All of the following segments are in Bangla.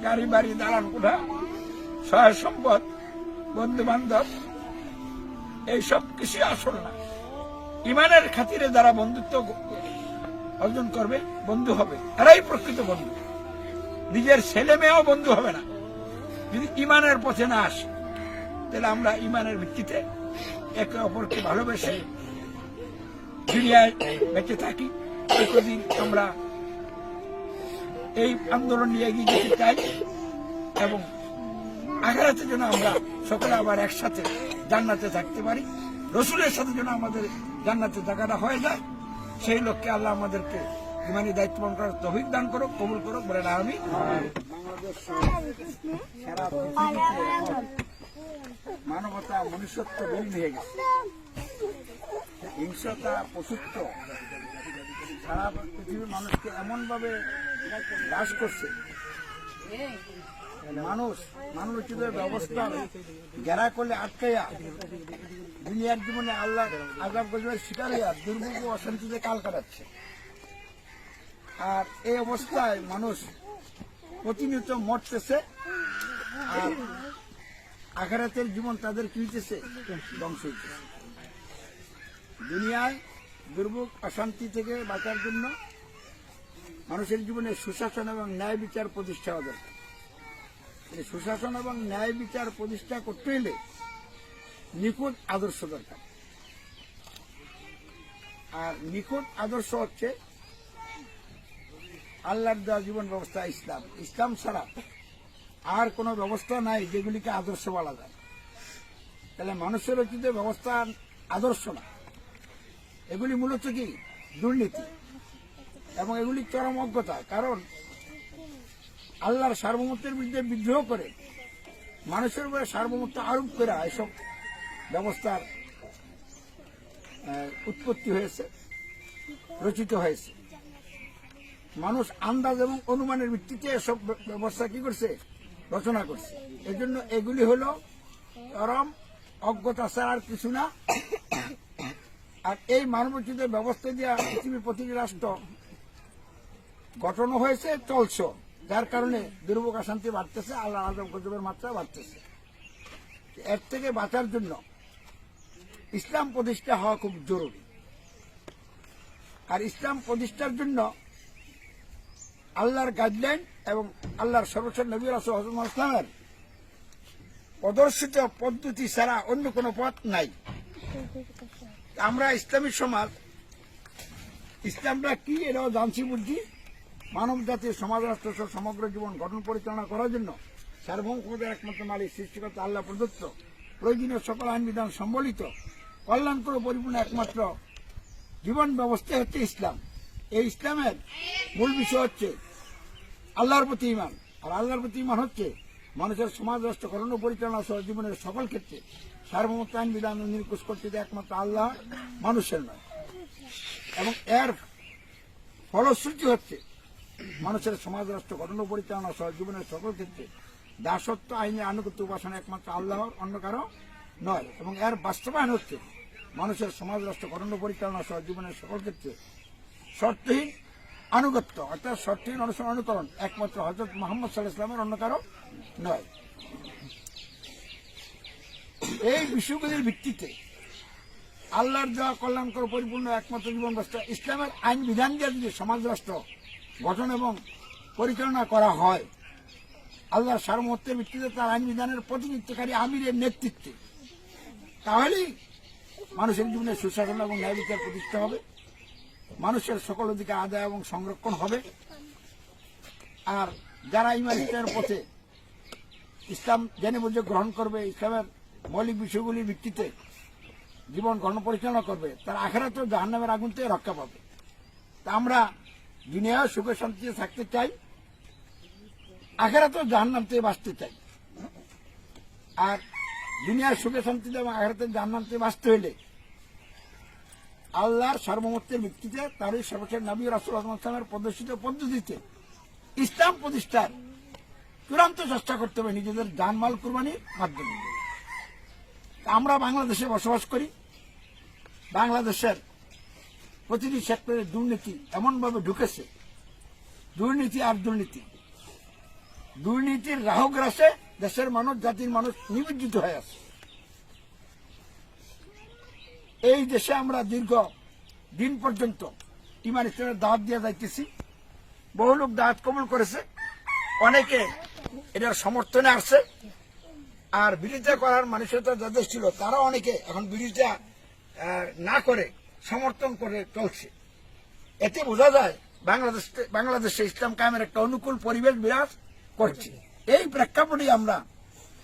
গাড়ি বাড়ি দালান কোঠা সহায় সম্পদ বন্ধু বান্ধব এইসব কিছু আসল না। ইমানের খাতিরে যারা বন্ধুত্ব অর্জন করবে বন্ধু হবে, এরাই প্রকৃত বন্ধু। নিজের ছেলে মেয়েও বন্ধু হবে না যদি ইমানের পথে না আসে। তাহলে আমরা ইমানের ভিত্তিতে একে অপরকে ভালোবেসে দুনিয়ায় বেঁচে থাকি। এতদিন আমরা এই আন্দোলন নিয়ে এগিয়ে যেতে চাই এবং আখিরাতে যেন আমরা সকলে আবার একসাথে জান্নাতে থাকতে পারি, রসুলের সাথে যেন আমাদের জান্নাতে জায়গাটা হয়ে যায়। সেই লক্ষ্যে আল্লাহ আমাদেরকে ইমানি দায়িত্ব পালন করার তৌফিক দান করো, কবুল করো, বলেন আমিন। মানবতা মনুষ্যত্ব বিলীন হয়ে গেছে, হিংসতা পশুত্ব সারা পৃথিবীর মানুষকে এমন ভাবে গ্রাস করছে, মানবোচিত ব্যবস্থা ঘেরা করলে আটকাইয়া দুনিয়ার জীবনে আল্লাহ আযাব গজবের শিকার হইয়া দুর্ভোগ ও অশান্তিতে কাল কাটাচ্ছে। আর এই অবস্থায় মানুষ প্রতিনিয়ত মরতেছে, আর আখিরাতের জীবন তাদের কি হইতেছে? ধ্বংস হইতেছে। দুনিয়ায় দুর্ভোগ অশান্তি থেকে বাঁচার জন্য মানুষের জীবনে সুশাসন এবং ন্যায় বিচার প্রতিষ্ঠা হবে। এই সুশাসন এবং ন্যায় বিচার প্রতিষ্ঠা করতে হলে নিখুঁত আদর্শ দরকার। আর নিখুঁত আদর্শ হচ্ছে আল্লাহর দেওয়া জীবন ব্যবস্থা ইসলাম। ইসলাম ছাড়া আর কোনো ব্যবস্থা নাই যেগুলিকে আদর্শ বলা যায়। তাহলে মানুষের রচিত ব্যবস্থা আদর্শ না, এগুলি মূলত কি? দুর্নীতি এবং এগুলি চরম অজ্ঞতা। কারণ আল্লাহর সার্বভৌমত্বের বিরুদ্ধে বিদ্রোহ করে মানুষের উপরে সার্বভৌমত্ব আরোপ করে এসব ব্যবস্থার উৎপত্তি হয়েছে, রচিত হয়েছে। মানুষ আন্দাজ এবং অনুমানের ভিত্তিতে এসব ব্যবস্থা কি করছে? রচনা করছে। এজন্য এগুলি হল চরম অজ্ঞতা ছাড়া আর কিছু না। আর এই মানবোচিত ব্যবস্থা দিয়ে পৃথিবীর প্রতিটি রাষ্ট্র গঠন হয়েছে, চলছে, যার কারণে দুর্ভোগ অশান্তি বাড়তেছে, আল্লাহ আযাব গজবের মাত্রা বাড়তেছে। এর থেকে বাঁচার জন্য ইসলাম প্রতিষ্ঠা হওয়া খুব জরুরি। আর ইসলাম প্রতিষ্ঠার জন্য আল্লাহর গাইডলাইন এবং আল্লাহর সর্বোচ্চ নবী রাসূল হযরত মুহাম্মদ ইসলামের প্রদর্শিত পদ্ধতি ছাড়া অন্য কোনো পথ নাই। আমরা ইসলামী সমাজ, ইসলামটা কি এটাও জানছি বুঝছি। মানব জাতির সমাজ রাষ্ট্র সহ সমগ্র জীবন গঠন পরিচালনা করার জন্য সার্বভৌম ক্ষমতার একমাত্র মালিক সৃষ্টিকর্তা আল্লাহ প্রদত্ত প্রয়োজনীয় সকল আইন বিধান সম্বলিত কল্যাণকর পরিপূর্ণ একমাত্র জীবন ব্যবস্থা হচ্ছে ইসলাম। এই ইসলামের মূল বিষয় হচ্ছে আল্লাহর প্রতি ঈমান। আর আল্লাহর প্রতি ঈমান হচ্ছে মানুষের সমাজ রাষ্ট্র গঠন পরিচালনা সহ জীবনের সকল ক্ষেত্রে সার্বভৌমত্ব আইন বিধান নির্দেশ করতে একমাত্র আল্লাহ, মানুষের নয়। এবং এর ফলশ্রুতি হচ্ছে মানুষের সমাজ রাষ্ট্র গঠন পরিচালনা সহ জীবনের সকল ক্ষেত্রে দাসত্ব আইনের আনুগত্য উপাসনা একমাত্র আল্লাহর, অন্য কারো নয়। এবং এর বাস্তবায়ন হচ্ছে মানুষের সমাজ রাষ্ট্র গঠন পরিচালনা সহ জীবনের সকল ক্ষেত্রে শর্তহীন আনুগত্য, অর্থাৎ শর্তহীন অনুকরণ একমাত্র হযরত মুহাম্মদ সাল্লাল্লাহু আলাইহি ওয়াসাল্লামের, অন্য কারো নয়। এই বিষয়গুলির ভিত্তিতে আল্লাহর দেওয়া কল্যাণকর পরিপূর্ণ একমাত্র জীবন ব্যবস্থা ইসলামের আইন বিধান দিয়ে যদি সমাজ রাষ্ট্র গঠন এবং পরিচালনা করা হয়, আল্লাহর সার্বভৌমত্বের ভিত্তিতে তার আইন বিধানের প্রতিনিধিত্বকারী আমিরের নেতৃত্বে, তাহলেই মানুষের জীবনে সুশাসন এবং ন্যায় বিচার প্রতিষ্ঠা হবে, মানুষের সকল অধিকার আদায় এবং সংরক্ষণ হবে। আর যারা ইসলামের পথে ইসলাম জেনে বুঝে গ্রহণ করবে, ইসলামের মৌলিক বিষয়গুলির ভিত্তিতে জীবন গঠন পরিচালনা করবে, তার আখিরাতেও জাহান্নামের আগুন থেকে রক্ষা পাবে। তা আমরা দুনিয়ায় সুখে শান্তিতে থাকতে চাই, আখিরাতেও জাহান্নাম থেকে বাঁচতে চাই। আর দুনিয়ার সুখে শান্তিতে এবং আখিরাতের জাহান্নাম থেকে বাঁচতে হলে আল্লাহর সার্বভৌমত্বের ভিত্তিতে তারই সর্বোচ্চ নবী রাসূল সাল্লাল্লাহু প্রদর্শিত পদ্ধতিতে ইসলাম প্রতিষ্ঠার চূড়ান্ত চেষ্টা করতে হবে নিজেদের জানমাল কুরবানির মাধ্যমে। আমরা বাংলাদেশে বসবাস করি, বাংলাদেশের প্রতিটি সেক্টরে দুর্নীতি এমনভাবে ঢুকেছে, দুর্নীতি আর দুর্নীতি। দুর্নীতির রাহগ্রাসে দেশের মানুষ, জাতির মানুষ নিমজ্জিত হয়ে আছে। এই দেশে আমরা দীর্ঘ দিন পর্যন্ত ইমান ইসলামের দাওয়াত দিয়ে যাইতেছি। বহু লোক দাওয়াত কবুল করেছে, অনেকে এটার সমর্থনে আসছে, আর বিরোধিতা করার মানসিকতা যাদের ছিল তারা অনেকে এখন বিরোধিতা না করে সমর্থন করে চলছে। এতে বোঝা যায় বাংলাদেশে ইসলাম কায়েমের একটা অনুকূল পরিবেশ বিরাজ করছে। এই প্রেক্ষাপটে আমরা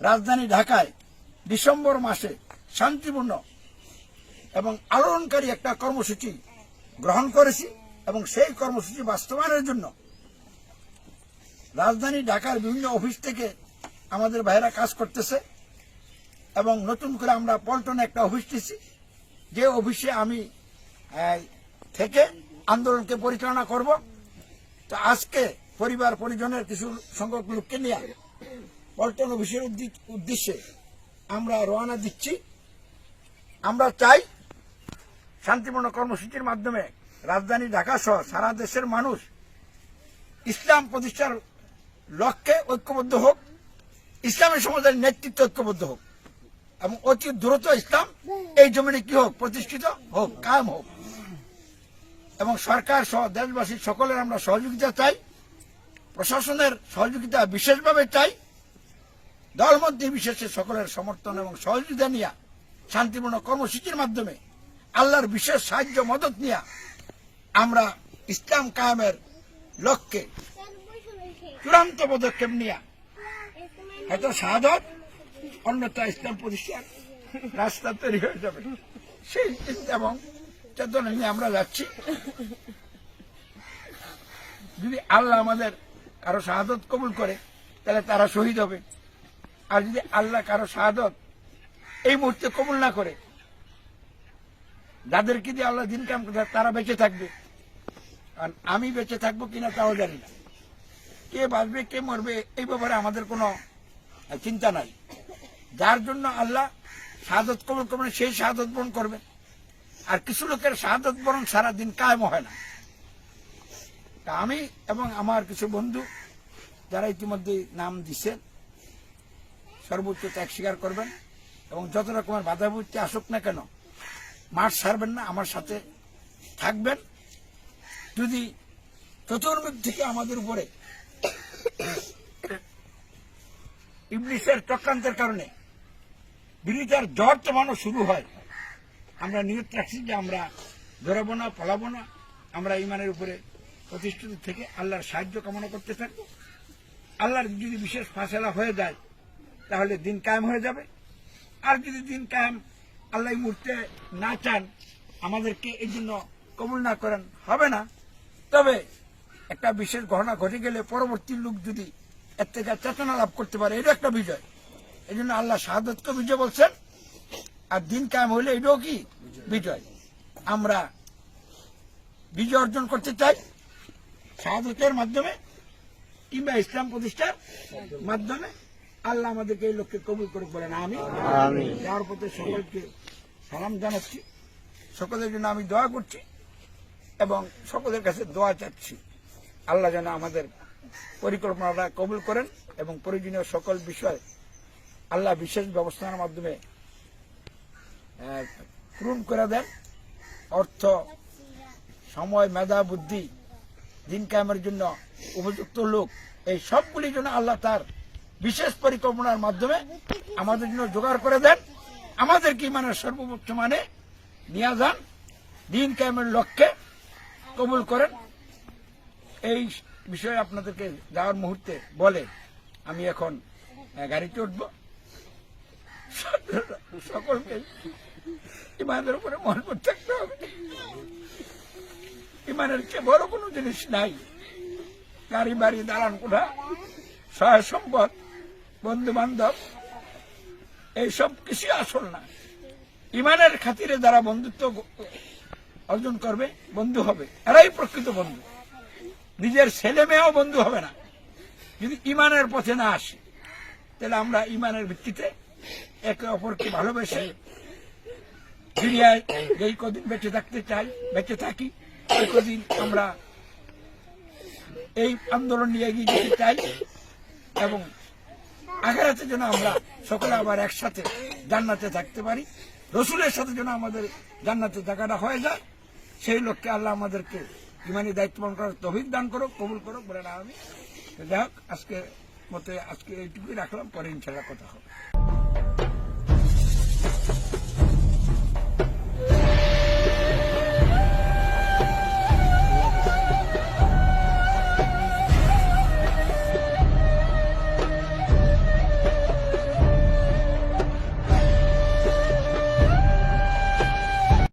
রাজধানী ঢাকায় ডিসেম্বর মাসে শান্তিপূর্ণ এবং আলোড়নকারী একটা কর্মসূচি গ্রহণ করেছি এবং সেই কর্মসূচি বাস্তবায়নের জন্য রাজধানী ঢাকার বিভিন্ন অফিস থেকে আমাদের ভাইরা কাজ করতেছে এবং নতুন করে আমরা পল্টনে একটা অফিস দিয়েছি, যে অফিসে আমি থেকে আন্দোলনকে পরিচালনা করব। তো আজকে পরিবার পরিজনের কিছু সংখ্যক লোককে নিয়ে পল্টন অফিসের উদ্দেশ্যে আমরা রওনা দিচ্ছি। আমরা চাই শান্তিপূর্ণ কর্মসূচির মাধ্যমে রাজধানী ঢাকা সহ সারা দেশের মানুষ ইসলাম প্রতিষ্ঠার লক্ষ্যে ঐক্যবদ্ধ হোক, ইসলামী সমাজের নেতৃত্ব ঐক্যবদ্ধ হোক এবং অতি দ্রুত ইসলাম এই জমিনে কি হোক, প্রতিষ্ঠিত হোক, কায়েম হোক। এবং সরকার সহ দেশবাসীর সকলের আমরা সহযোগিতা চাই, প্রশাসনের সহযোগিতা বিশেষভাবে চাই। দলমত নির্বিশেষে সকলের সমর্থন এবং সহযোগিতা নিয়ে শান্তিপূর্ণ কর্মসূচির মাধ্যমে আল্লাহর বিশেষ সাহায্য মদত নিয়ে আমরা ইসলাম কায়েমের লক্ষ্যে চূড়ান্ত পদক্ষেপ নিয়ে হয়তো শাহাদত, অন্যথা ইসলাম প্রতিষ্ঠার রাস্তা তৈরি হয়ে যাবে, সেই চিন্তা এবং চেতনা নিয়ে আমরা যাচ্ছি। যদি আল্লাহ আমাদের কারো শাহাদত কবুল করে তাহলে তারা শহীদ হবে, আর যদি আল্লাহ কারো শাহাদত এই মুহূর্তে কবুল না করে যাদেরকে দিয়ে আল্লাহ দিন কাম করে তারা বেঁচে থাকবে। কারণ আমি বেঁচে থাকবো কিনা তাও জানি না, কে বাঁচবে কে মরবে এই ব্যাপারে আমাদের কোনো চিন্তা নাই। যার জন্য আল্লাহ শাহাদত কবুল করবেন সেই শাহাদত বরণ করবে, আর কিছু লোকের শাহাদত বরণ সারাদিন কায়েম হয় না। তা আমি এবং আমার কিছু বন্ধু যারা ইতিমধ্যে নাম দিচ্ছেন সর্বোচ্চ ত্যাগ স্বীকার করবেন এবং যত রকমের বাধা বিপত্তি আসুক না কেন মাঠ ছাড়বেন না, আমার সাথে থাকবেন। যদি চতুর্মুখ থেকে আমাদের উপরে ইবলিসের চক্রান্তের কারণে বিরোধিতার ঝড় জমানো শুরু হয়, আমরা নিয়ত রাখছি যে আমরা ধরবো না, পালাবো না, আমরা ইমানের উপরে প্রতিষ্ঠিত থেকে আল্লাহর সাহায্য কামনা করতে থাকবো। আল্লাহর যদি বিশেষ ফায়সালা হয়ে যায় তাহলে দিন কায়েম হয়ে যাবে, আর যদি দিন কায়েম আল্লাহ মুহূর্তে না চান, আমাদেরকে এই জন্য কবুল না করেন, হবে না। তবে একটা বিশেষ ঘটনা ঘটে গেলে পরবর্তী লোক যদি এর থেকে চেতনা লাভ করতে পারে, এটা একটা বিজয়। এই জন্য আল্লাহ শাহাদতকে বিজয় বলছেন, আর দিন কায়েম হইলে এটাও কি বিজয়। আমরা বিজয় অর্জন করতে চাই শাহাদতের মাধ্যমে কিংবা ইসলাম প্রতিষ্ঠার মাধ্যমে। আল্লাহ আমাদেরকে এই লক্ষ্যে কবুল করে বলেন আমিন। যাওয়ার পথে সকলকে সালাম জানাচ্ছি, সকলের জন্য আমি দোয়া করছি এবং সকলের কাছে দোয়া চাচ্ছি আল্লাহ যেন আমাদের পরিকল্পনাটা কবুল করেন এবং প্রয়োজনীয় সকল বিষয় আল্লাহ বিশেষ ব্যবস্থার মাধ্যমে পূরণ করে দেন। অর্থ, সময়, মেধা, বুদ্ধি, দিন কায়েমের জন্য উপযুক্ত লোক, এই সবগুলির জন্য আল্লাহ তার বিশেষ পরিকল্পনার মাধ্যমে আমাদের জন্য জোগাড় করে দেন। আমাদেরকে ইমানের সর্বোচ্চ মানে নিয়ে যান, দিন কায়েমের লক্ষ্যে কবুল করেন। এই বিষয়ে আপনাদেরকে যাওয়ার মুহূর্তে বলে আমি এখন গাড়িতে উঠব। সকলকে ইমানের উপরে মহব্বত থাকতে হবে। ইমানের চেয়ে বড় কোনো জিনিস নাই। গাড়ি বাড়ি, দালান কোঠা, সহায় সম্পদ, বন্ধু বান্ধব, এইসব কিছু আসল না। ইমানের খাতিরে যারা বন্ধুত্ব অর্জন করবে, বন্ধু হবে, এরাই প্রকৃত বন্ধু। নিজের ছেলে মেয়েও বন্ধু হবে না যদি ইমানের পথে না আসে। তাহলে আমরা ইমানের ভিত্তিতে একে অপরকে ভালোবেসে দুনিয়ায় যেই কদিন বেঁচে থাকতে চাই, বেঁচে থাকি, এই কদিন আমরা এই আন্দোলন নিয়ে এগিয়ে যেতে চাই। এবং আখিরাতে যেন আমরা সকলে আবার একসাথে জান্নাতে থাকতে পারি, রসুলের সাথে যেন আমাদের জান্নাতে থাকাটা হয়ে যায়। সেই লক্ষ্যে আল্লাহ আমাদেরকে ইমানি দায়িত্ব পালন করার তৌফিক দান করো, কবুল করো বলে না আমি। যাই হোক, আজকে মতে আজকে এইটুকুই রাখলাম, পরে ইনশাআল্লাহ কথা হবে।